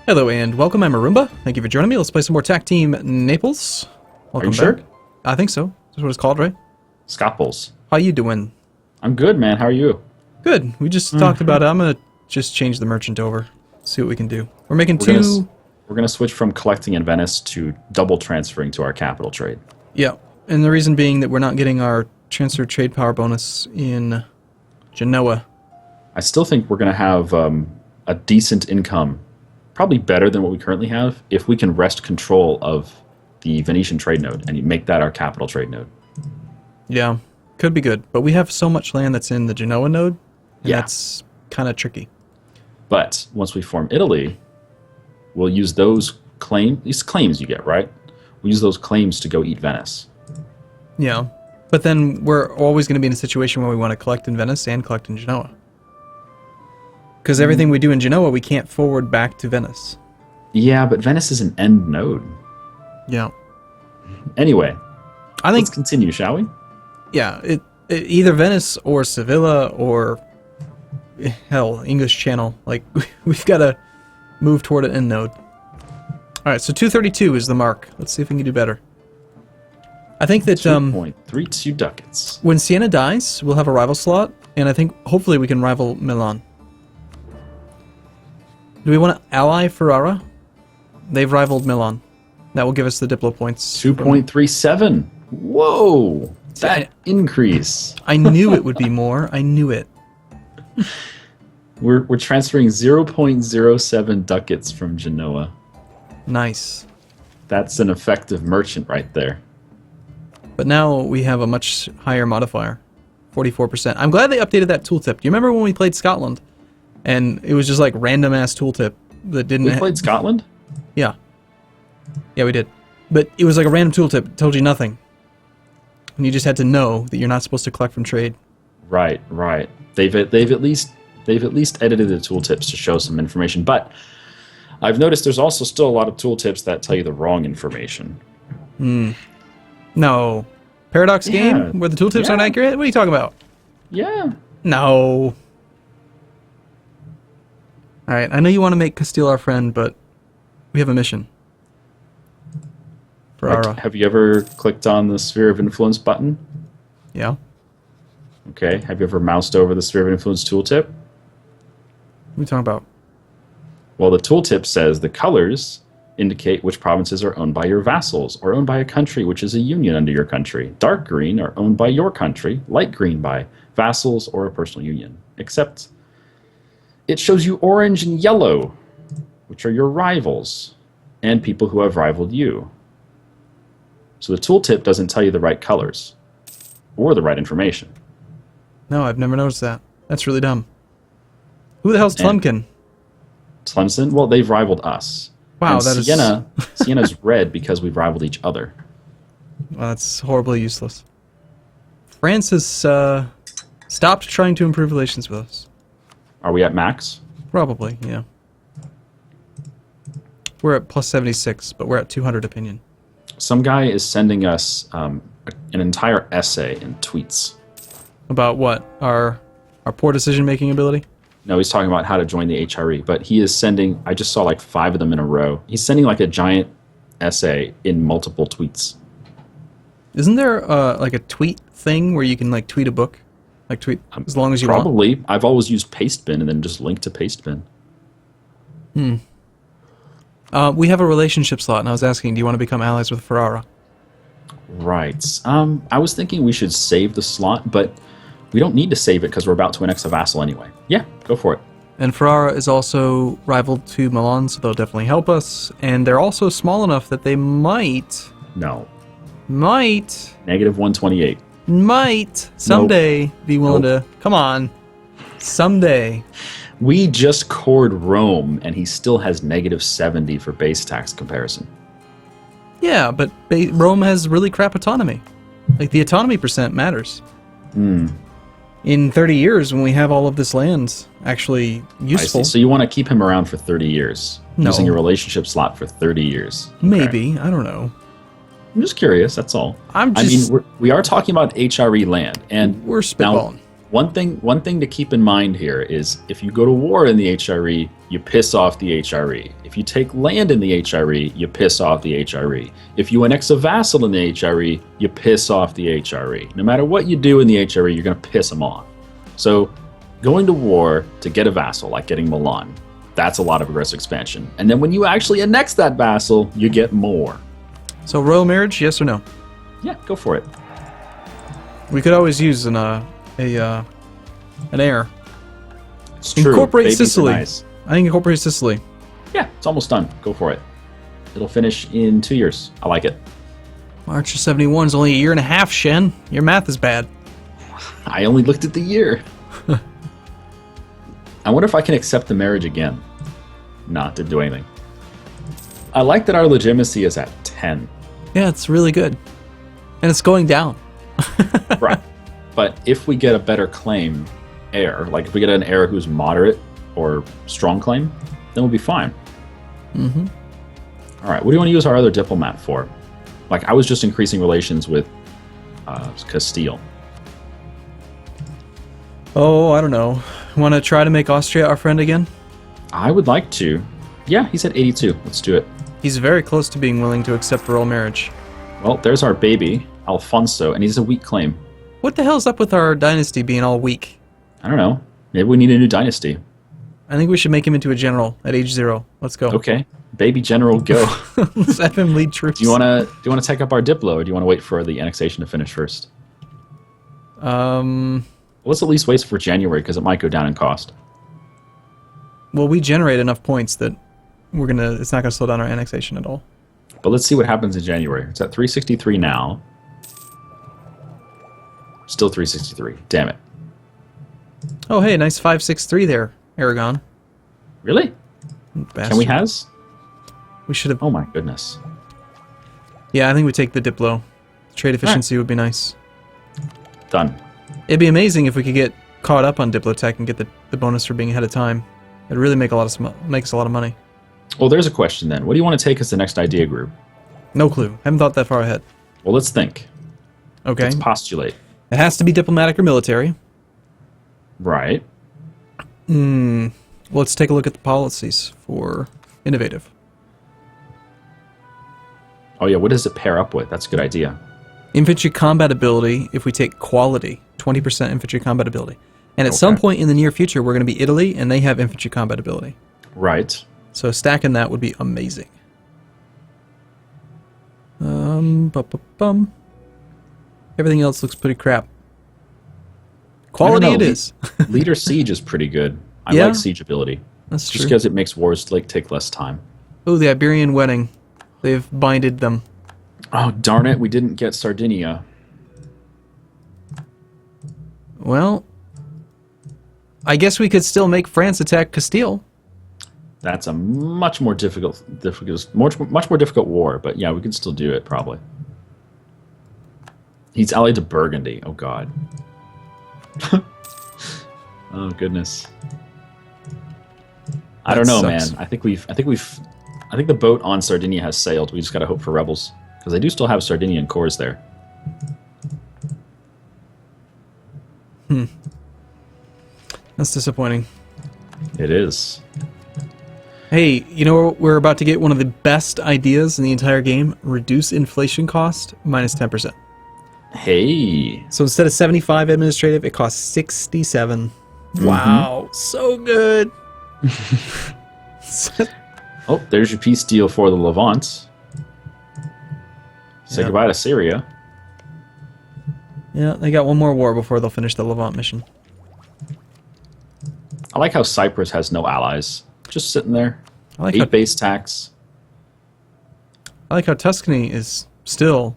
Hello and welcome, I'm Arumba. Thank you for joining me. Let's play some more TacTeam Naples. Welcome Are you back. sure? I think so. That's what it's called, right? Scopples. How you doing? I'm good, man. How are you? Good. We just talked about it. I'm gonna just change the merchant over. See what we can do. We're making We're gonna switch from collecting in Venice to double transferring to our capital trade. Yeah. And the reason being that we're not getting our transfer trade power bonus in Genoa. I still think we're gonna have a decent income, probably better than what we currently have, if we can wrest control of the Venetian trade node and make that our capital trade node. Yeah. Could be good. But we have so much land that's in the Genoa node, and Yeah. that's kind of tricky. But once we form Italy, we'll use these claims you get, right? We'll use those claims to go eat Venice. Yeah. But then we're always going to be in a situation where we want to collect in Venice and collect in Genoa. Because everything we do in Genoa, we can't forward back to Venice. Yeah, but Venice is an end node. Yeah. Anyway, I think, let's continue, shall we? yeah, either Venice or Sevilla or, hell, English Channel. Like, we've got to move toward an end node. Alright, so 232 is the mark. Let's see if we can do better. I think that 2.32 ducats. when Siena dies, we'll have a rival slot, and I think hopefully we can rival Milan. Do we want to ally Ferrara? They've rivaled Milan. That will give us the Diplo points. 2.37. Whoa! That increase. I knew it would be more. I knew it. We're transferring 0.07 ducats from Genoa. Nice. That's an effective merchant right there. But now we have a much higher modifier. 44%. I'm glad they updated that tooltip. Do you remember when we played Scotland? And it was just like random ass tooltip that didn't... We played Scotland? Yeah. Yeah, we did. But it was like a random tooltip. It told you nothing. And you just had to know that you're not supposed to collect from trade. Right, right. They've at least edited the tooltips to show some information, but I've noticed there's also still a lot of tooltips that tell you the wrong information. No. Paradox game? Where the tooltips aren't accurate? What are you talking about? Yeah. No. Alright, I know you want to make Castile our friend, but we have a mission. Ferrara. Have you ever clicked on the Sphere of Influence button? Yeah. Okay. Have you ever moused over the Sphere of Influence tooltip? What are you talking about? Well, the tooltip says the colors indicate which provinces are owned by your vassals or owned by a country which is a union under your country. Dark green are owned by your country, light green by vassals or a personal union. Except it shows you orange and yellow, which are your rivals and people who have rivaled you. So the tooltip doesn't tell you the right colors or the right information. No, I've never noticed that. That's really dumb. Who the hell's Tlemkin? Tlemcen? Well, they've rivaled us. Wow, and that is... Siena's red because we've rivaled each other. Well, that's horribly useless. France has stopped trying to improve relations with us. Are we at max? Probably, yeah. We're at plus 76, but we're at 200 opinion. Some guy is sending us an entire essay in tweets. About what? Our poor decision-making ability? No, he's talking about how to join the HRE, but he is sending, I just saw like 5 of them in a row. He's sending like a giant essay in multiple tweets. Isn't there like a tweet thing where you can like tweet a book? Like tweet as long as you want? Probably. I've always used Pastebin and then just link to Pastebin. We have a relationship slot, and I was asking, do you want to become allies with Ferrara? Right. I was thinking we should save the slot, but we don't need to save it because we're about to annex a vassal anyway. Yeah, go for it. And Ferrara is also rivaled to Milan, so they'll definitely help us. And they're also small enough that they might Negative 128. someday be willing to... Come on. Someday. We just cored Rome, and he still has negative 70 for base tax comparison. Yeah, but Rome has really crap autonomy. Like, the autonomy percent matters. In 30 years, when we have all of this land actually useful... I see. So you want to keep him around for 30 years, No. using a relationship slot for 30 years. Maybe. I don't know. I'm just curious, that's all. I mean, we are talking about HRE land, and we're spitballing. One thing to keep in mind here is if you go to war in the HRE, you piss off the HRE. If you take land in the HRE, you piss off the HRE. If you annex a vassal in the HRE, you piss off the HRE. No matter what you do in the HRE, you're going to piss them off. So going to war to get a vassal, like getting Milan, that's a lot of aggressive expansion. And then when you actually annex that vassal, you get more. So royal marriage, yes or no? Yeah, go for it. We could always use an heir. It's true. Incorporate Babies are Sicily. nice. I think incorporate Sicily. Yeah, it's almost done. Go for it. It'll finish in 2 years. I like it. March of 71 is only a year and a half, Shen. Your math is bad. I only looked at the year. I wonder if I can accept the marriage again. Not to do anything. I like that our legitimacy is at 10. Yeah, it's really good. And it's going down. Right. But if we get a better claim heir, like if we get an heir who's moderate or strong claim, then we'll be fine. Mm-hmm. All right, what do you want to use our other diplomat for? Like, I was just increasing relations with Castile. Oh, I don't know. Want to try to make Austria our friend again? I would like to. Yeah, he's at 82. Let's do it. He's very close to being willing to accept royal marriage. Well, there's our baby, Alfonso, and he's a weak claim. What the hell's up with our dynasty being all weak? I don't know. Maybe we need a new dynasty. I think we should make him into a general at age 0. Let's go. Okay, baby general, go. Let's have him lead troops. Do you want to take up our Diplo, or do you want to wait for the annexation to finish first? Let's at least wait for January, because it might go down in cost. Well, we generate enough points that it's not gonna slow down our annexation at all. But let's see what happens in January. It's at 363 now. Still 363. Damn it. Oh, hey, nice 563 there, Aragon. Really? Bastard. Can we has? We should have. Oh my goodness. Yeah, I think we take the Diplo. Trade efficiency would be nice. Done. It'd be amazing if we could get caught up on Diplotech and get the bonus for being ahead of time. It'd really make makes a lot of money. Well, there's a question then. What do you want to take as the next idea group? No clue. Haven't thought that far ahead. Well, let's think. Okay. Let's postulate. It has to be diplomatic or military. Right. Let's take a look at the policies for innovative. Oh yeah, what does it pair up with? That's a good idea. Infantry combat ability, if we take quality, 20% infantry combat ability. And at some point in the near future, we're going to be Italy, and they have infantry combat ability. Right. So stacking that would be amazing. Everything else looks pretty crap. Quality it is. Leader Siege is pretty good. I Yeah? like Siege ability. That's Just true. because it makes wars take less time. Oh, the Iberian wedding. They've binded them. Oh, darn it. We didn't get Sardinia. Well, I guess we could still make France attack Castile. That's a much more difficult war, but yeah, we can still do it, probably. He's allied to Burgundy. Oh, God. Oh, goodness. I don't know, sucks. man. I think the boat on Sardinia has sailed. We just gotta hope for rebels. Because they do still have Sardinian cores there. That's disappointing. It is. Hey, you know, we're about to get one of the best ideas in the entire game. Reduce inflation cost minus 10%. Hey. So instead of 75 administrative, it costs 67. Wow, so good. Oh, there's your peace deal for the Levant. Say goodbye to Syria. Yeah, they got one more war before they'll finish the Levant mission. I like how Cyprus has no allies. Just sitting there. I like 8 how base tax. Tuscany is still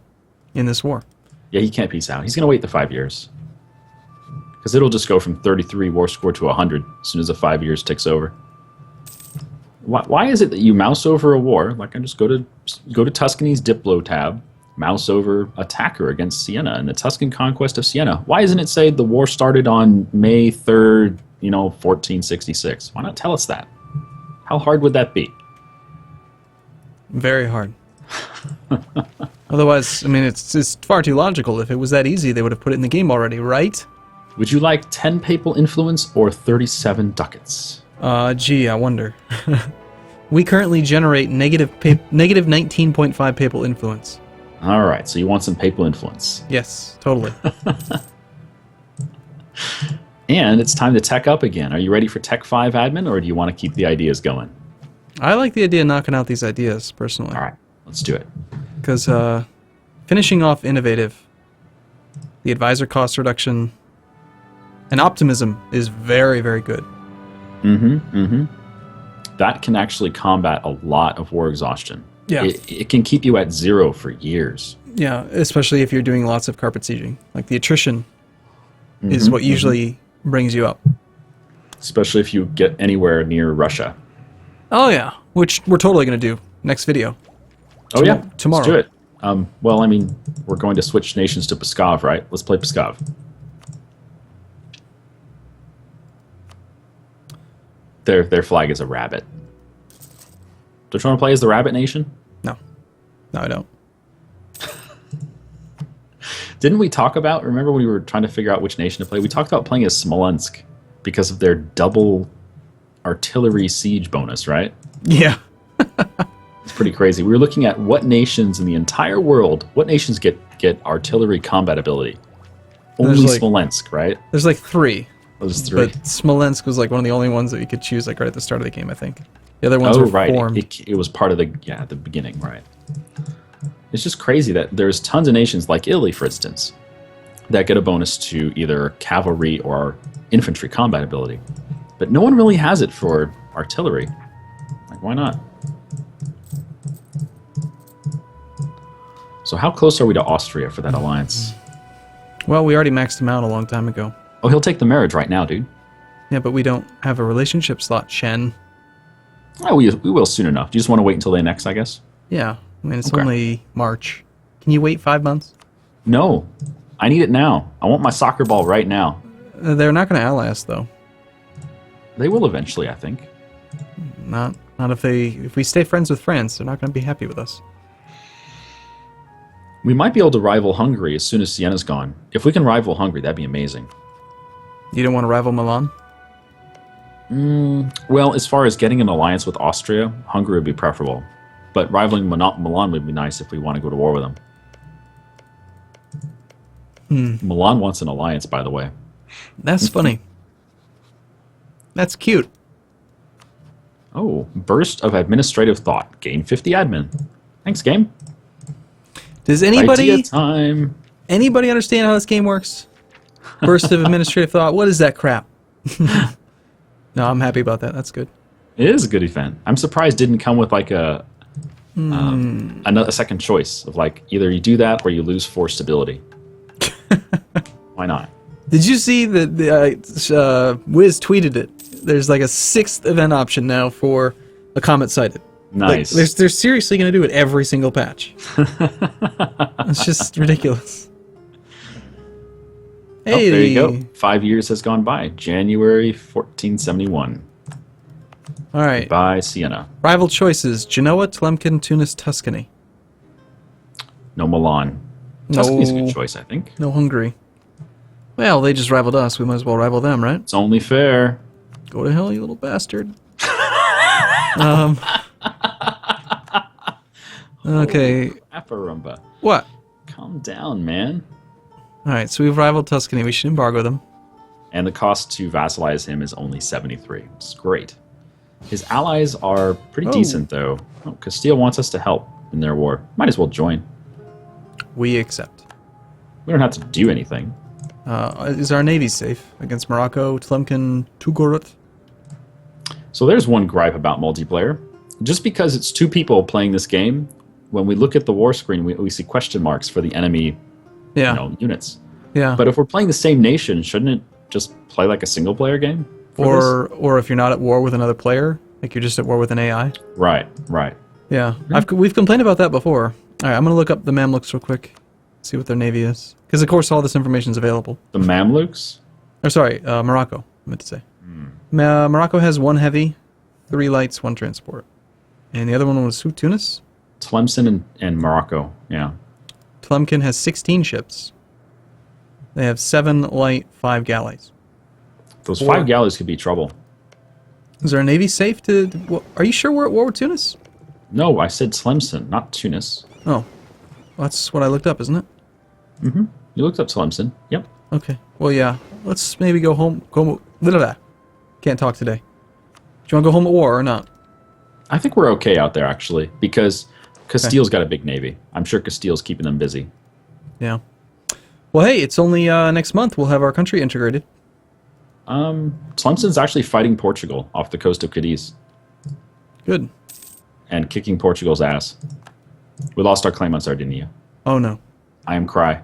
in this war. Yeah, he can't peace out. He's going to wait the 5 years. Because it'll just go from 33 war score to 100 as soon as the 5 years ticks over. Why is it that you mouse over a war? Like, I just go to Tuscany's Diplo tab, mouse over attacker against Siena and the Tuscan conquest of Siena. Why doesn't it say the war started on May 3rd, 1466? Why not tell us that? How hard would that be? Very hard. Otherwise, I mean, it's far too logical. If it was that easy, they would have put it in the game already, right? Would you like 10 papal influence or 37 ducats? Gee, I wonder. We currently generate negative 19.5 papal influence. All right, so you want some papal influence. Yes, totally. And it's time to tech up again. Are you ready for Tech 5 admin, or do you want to keep the ideas going? I like the idea of knocking out these ideas, personally. All right, let's do it. Because finishing off innovative, the advisor cost reduction, and optimism is very, very good. That can actually combat a lot of war exhaustion. Yeah. It can keep you at 0 for years. Yeah, especially if you're doing lots of carpet sieging. Like the attrition is what usually brings you up. Especially if you get anywhere near Russia. Oh yeah, which we're totally going to do next video. Oh yeah, tomorrow. Let's do it. Well, I mean, we're going to switch nations to Pskov, right? Let's play Pskov. Their flag is a rabbit. Don't you want to play as the rabbit nation? No, I don't. Didn't we talk about, remember when we were trying to figure out which nation to play? We talked about playing as Smolensk because of their double artillery siege bonus, right? Yeah. It's pretty crazy. We were looking at what nations in the entire world, what nations get artillery combat ability. Only Smolensk, right? There's like 3. Those 3. But Smolensk was like one of the only ones that you could choose like right at the start of the game, I think. The other ones were formed. It was part of the the beginning, right? It's just crazy that there's tons of nations like Italy, for instance, that get a bonus to either cavalry or infantry combat ability, but no one really has it for artillery. Like, why not? So how close are we to Austria for that alliance? Well, we already maxed him out a long time ago. Oh, he'll take the marriage right now, dude. Yeah, but we don't have a relationship slot, Shen. Oh, we will soon enough. Do you just want to wait until they annex, I guess? Yeah. I mean, it's only March. Can you wait 5 months? No. I need it now. I want my soccer ball right now. They're not going to ally us, though. They will eventually, I think. Not if we stay friends with France, they're not going to be happy with us. We might be able to rival Hungary as soon as Siena's gone. If we can rival Hungary, that'd be amazing. You don't want to rival Milan? Well, as far as getting an alliance with Austria, Hungary would be preferable. But rivaling Milan would be nice if we want to go to war with them. Milan wants an alliance, by the way. That's funny. That's cute. Oh, burst of administrative thought. Gain 50 admin. Thanks, game. Does anybody understand how this game works? Burst of administrative thought. What is that crap? No, I'm happy about that. That's good. It is a good event. I'm surprised it didn't come with like a second choice of like either you do that or you lose 4 stability. Why not? Did you see that Wiz tweeted it? There's like a 6th event option now for a comet sighted. Nice. Like, they're seriously going to do it every single patch. It's just ridiculous. Hey. Oh, there you go. 5 years has gone by. January 1471. All right. By Siena. Rival choices: Genoa, Tlemcen, Tunis, Tuscany. No Milan. Tuscany's a good choice, I think. No Hungary. Well, they just rivaled us. We might as well rival them, right? It's only fair. Go to hell, you little bastard. Okay. Arumba. What? Calm down, man. All right, so we've rivaled Tuscany. We should embargo them. And the cost to vassalize him is only 73. It's great. His allies are pretty decent, though. Oh, Castile wants us to help in their war. Might as well join. We accept. We don't have to do anything. Is our navy safe against Morocco, Tlemcen, Tugorut? So there's one gripe about multiplayer. Just because it's 2 people playing this game, when we look at the war screen, we see question marks for the enemy units. Yeah. But if we're playing the same nation, shouldn't it just play like a single-player game? Or if you're not at war with another player, like you're just at war with an AI. Right. Yeah. We've complained about that before. All right, I'm going to look up the Mamluks real quick, see what their navy is. Because, of course, all this information is available. The Mamluks? Or, sorry, Morocco, I meant to say. Morocco has 1 heavy, 3 lights, 1 transport. And the other one was Tunis? Tlemcen and Morocco, yeah. Tlemcen has 16 ships. They have 7 light, 5 galleys. Those 5 galleys could be trouble. Is our navy safe to... Are you sure we're at war with Tunis? No, I said Tlemcen, not Tunis. Oh. Well, that's what I looked up, isn't it? Mm-hmm. You looked up Tlemcen. Yep. Okay. Well, yeah. Let's maybe go home... Blah, blah, blah. Can't talk today. Do you want to go home at war or not? I think we're okay out there, actually, because Castile's got a big navy. I'm sure Castile's keeping them busy. Yeah. Well, hey, it's only next month we'll have our country integrated. Tlemcen's actually fighting Portugal off the coast of Cadiz. Good. And kicking Portugal's ass. We lost our claim on Sardinia. Oh, no. I am cry.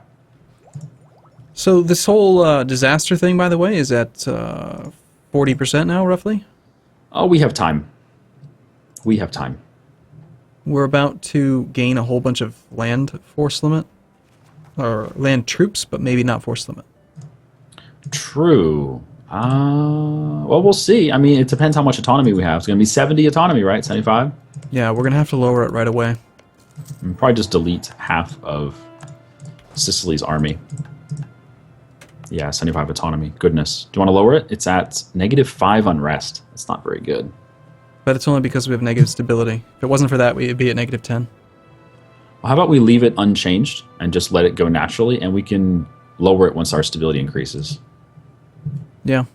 So this whole disaster thing, by the way, is at 40% now, roughly? Oh, we have time. We have time. We're about to gain a whole bunch of land force limit. Or land troops, but maybe not force limit. True. Well, we'll see. I mean, it depends how much autonomy we have. It's going to be 70 autonomy, right? 75? Yeah, we're going to have to lower it right away. And probably just delete half of Sicily's army. Yeah, 75 autonomy. Goodness. Do you want to lower it? It's at -5 unrest. It's not very good. But it's only because we have negative stability. If it wasn't for that, we'd be at -10. Well, how about we leave it unchanged and just let it go naturally, and we can lower it once our stability increases. Yeah.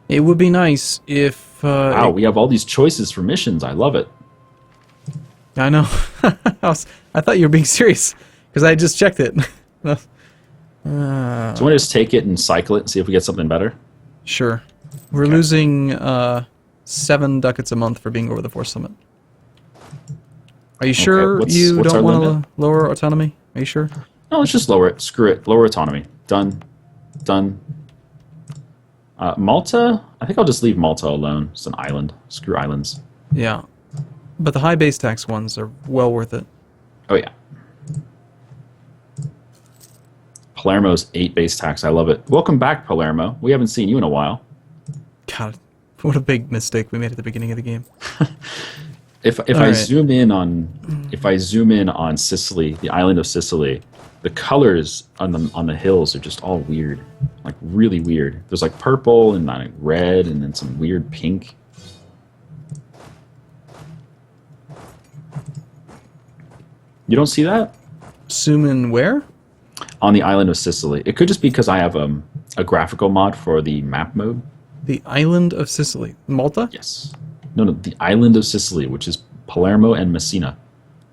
It would be nice if... wow, we have all these choices for missions. I love it. I know. I thought you were being serious, because I just checked it. So you want to just take it and cycle it and see if we get something better? Sure. We're losing 7 ducats a month for being over the force limit. Are you sure you don't want to lower autonomy? Are you sure? No, let's just lower it. Screw it. Lower autonomy. Done. Done. Malta? I think I'll just leave Malta alone. It's an island. Screw islands. Yeah. But the high base tax ones are well worth it. Oh, yeah. Palermo's 8 base tax. I love it. Welcome back, Palermo. We haven't seen you in a while. God, what a big mistake we made at the beginning of the game. If I zoom in on Sicily, the island of Sicily, the colors on the hills are just all weird, like really weird. There's like purple and like red and then some weird pink. You don't see that? Zoom in where? On the island of Sicily. It could just be because I have a graphical mod for the map mode. The island of Sicily, Malta? Yes. No, the island of Sicily, which is Palermo and Messina.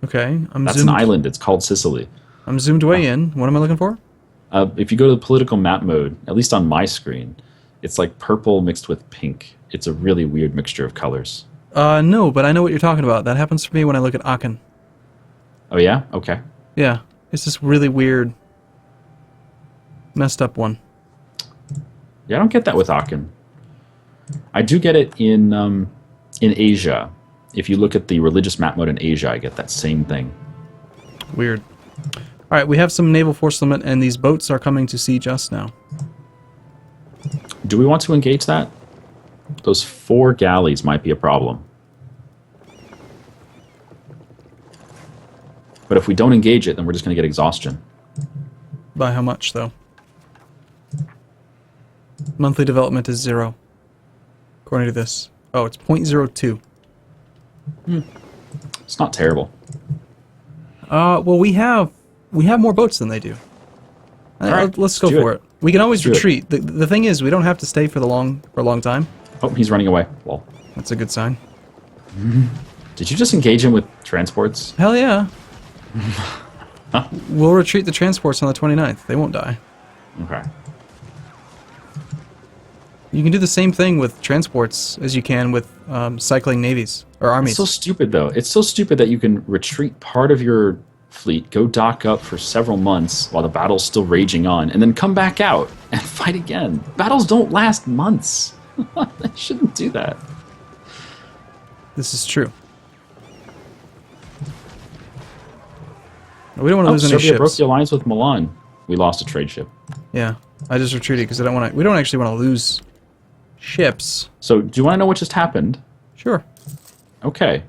Okay, That's an island. It's called Sicily. I'm zoomed way in. What am I looking for? If you go to the political map mode, at least on my screen, it's like purple mixed with pink. It's a really weird mixture of colors. No, but I know what you're talking about. That happens for me when I look at Aachen. Oh, yeah? Okay. Yeah, it's this really weird, messed up one. Yeah, I don't get that with Aachen. I do get it in Asia. If you look at the religious map mode in Asia, I get that same thing. Weird. All right, we have some naval force limit, and these boats are coming to siege us now. Do we want to engage that? Those 4 galleys might be a problem. But if we don't engage it, then we're just going to get exhaustion. By how much, though? Monthly development is 0. According to this. Oh, it's 0.02. It's not terrible. Well, we have more boats than they do. All right, let's go for it. We can always Let's do retreat. The thing is, we don't have to stay for a long time. Oh, he's running away. Well, That's a good sign. did you just engage him with transports? Hell yeah. We'll retreat the transports on the 29th. They won't die. Okay. You can do the same thing with transports as you can with cycling navies or armies. It's so stupid, though. It's so stupid that you can retreat part of your fleet, go dock up for several months while the battle's still raging on, and then come back out and fight again. Battles don't last months. They shouldn't do that. This is true. We don't want to lose any Serbia ships. broke the alliance with Milan. We lost a trade ship. Yeah, I just retreated because I don't want to. We don't actually want to lose ships. So, do you want to know what just happened? Sure. Okay.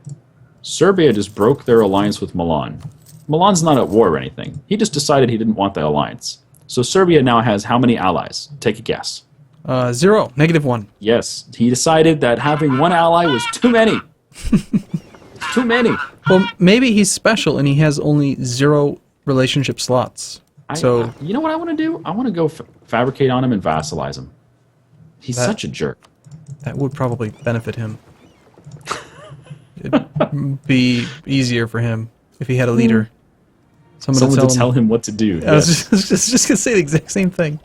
Serbia just broke their alliance with Milan. Milan's not at war or anything. He just decided he didn't want the alliance. So Serbia now has how many allies? Take a guess. 0, -1. Yes, he decided that having one ally was too many. Too many. Well, maybe he's special and he has only 0 relationship slots. So you know what I want to do? I want to go fabricate on him and vassalize him. He's such a jerk. That would probably benefit him. It'd be easier for him if he had a leader. Someone to tell him what to do. I was just going to say the exact same thing.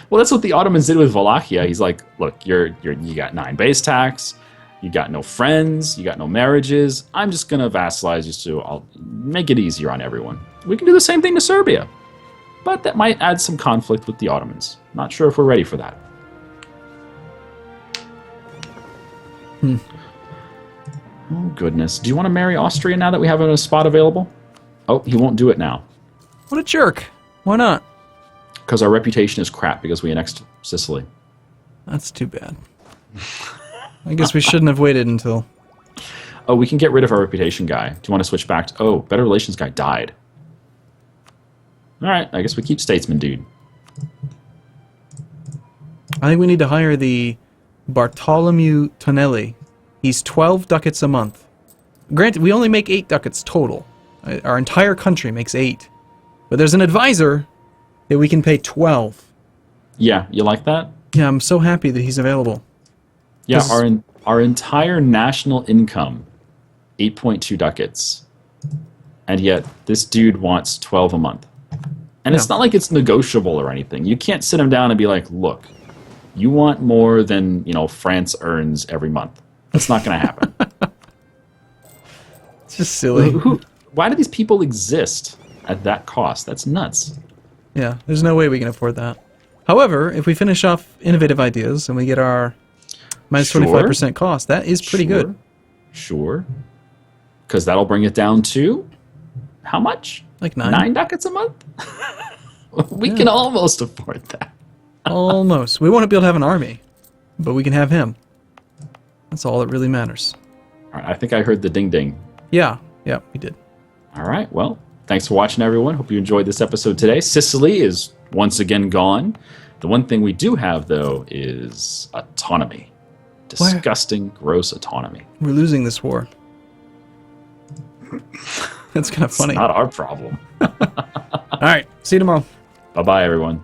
Well, that's what the Ottomans did with Wallachia. He's like, look, you got 9 base tax, you got no friends, you got no marriages. I'm just going to vassalize you, so I'll make it easier on everyone. We can do the same thing to Serbia. But that might add some conflict with the Ottomans. Not sure if we're ready for that. Oh, goodness. Do you want to marry Austria now that we have a spot available? Oh, he won't do it now. What a jerk. Why not? Because our reputation is crap because we annexed Sicily. That's too bad. I guess we shouldn't have waited until... Oh, we can get rid of our reputation guy. Do you want to switch back to... Oh, better relations guy died. Alright, I guess we keep statesman dude. I think we need to hire the Bartolomeu Tonelli. He's 12 ducats a month. Granted, we only make 8 ducats total. Our entire country makes 8. But there's an advisor that we can pay 12. Yeah, you like that? Yeah, I'm so happy that he's available. Yeah, our entire national income, 8.2 ducats. And yet, this dude wants 12 a month. And it's not like it's negotiable or anything. You can't sit him down and be like, look, you want more than, France earns every month. That's not going to happen. It's just silly. Why do these people exist at that cost? That's nuts. Yeah, there's no way we can afford that. However, if we finish off innovative ideas and we get our minus 25% cost, that is pretty good. Sure. Because that'll bring it down to how much? Like 9. 9 ducats a month? We can almost afford that. Almost. We won't be able to have an army, but we can have him. That's all that really matters. All right, I think I heard the ding-ding. Yeah, we did. All right, well, thanks for watching, everyone. Hope you enjoyed this episode today. Sicily is once again gone. The one thing we do have, though, is autonomy. Disgusting, gross autonomy. We're losing this war. That's kind of funny. It's not our problem. All right, see you tomorrow. Bye-bye, everyone.